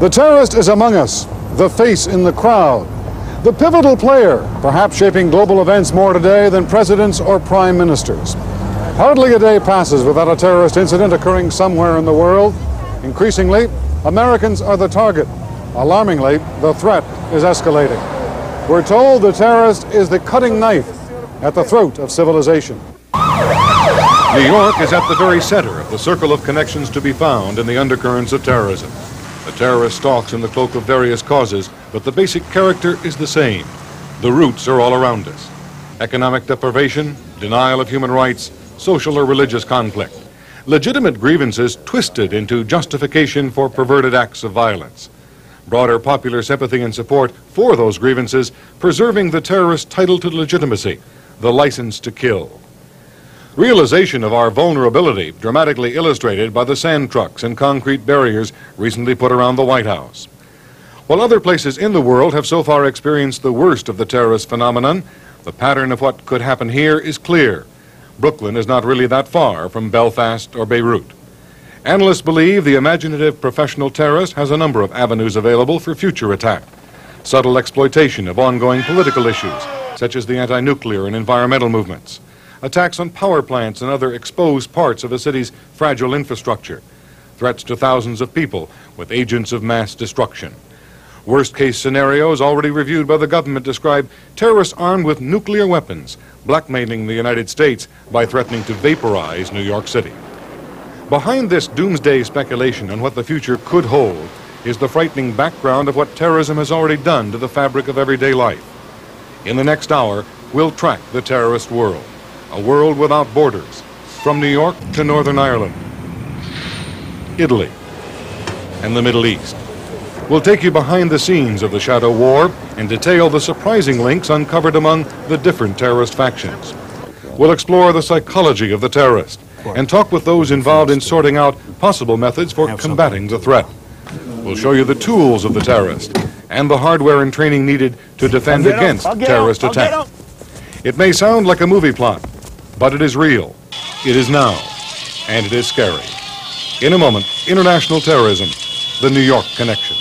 The terrorist is among us, the face in the crowd, the pivotal player, perhaps shaping global events more today than presidents or prime ministers. Hardly a day passes without a terrorist incident occurring somewhere in the world. Increasingly, Americans are the target. Alarmingly, the threat is escalating. We're told the terrorist is the cutting knife at the throat of civilization. New York is at the very center of the circle of connections to be found in the undercurrents of terrorism. The terrorist stalks in the cloak of various causes, but the basic character is the same. The roots are all around us. Economic deprivation, denial of human rights, social or religious conflict. Legitimate grievances twisted into justification for perverted acts of violence. Broader popular sympathy and support for those grievances, preserving the terrorist title to legitimacy, the license to kill. Realization of our vulnerability dramatically illustrated by the sand trucks and concrete barriers recently put around the White House. While other places in the world have so far experienced the worst of the terrorist phenomenon, the pattern of what could happen here is clear. Brooklyn is not really that far from Belfast or Beirut. Analysts believe the imaginative professional terrorist has a number of avenues available for future attack. Subtle exploitation of ongoing political issues, such as the anti-nuclear and environmental movements. Attacks on power plants and other exposed parts of a city's fragile infrastructure. Threats to thousands of people with agents of mass destruction. Worst-case scenarios already reviewed by the government describe terrorists armed with nuclear weapons, blackmailing the United States by threatening to vaporize New York City. Behind this doomsday speculation on what the future could hold is the frightening background of what terrorism has already done to the fabric of everyday life. In the next hour, we'll track the terrorist world. A world without borders, from New York to Northern Ireland, Italy, and the Middle East. We'll take you behind the scenes of the Shadow War and detail the surprising links uncovered among the different terrorist factions. We'll explore the psychology of the terrorist and talk with those involved in sorting out possible methods for combating the threat. We'll show you the tools of the terrorist and the hardware and training needed to defend against terrorist attack. It may sound like a movie plot, but it is real, it is now, and it is scary. In a moment, international terrorism, the New York connection.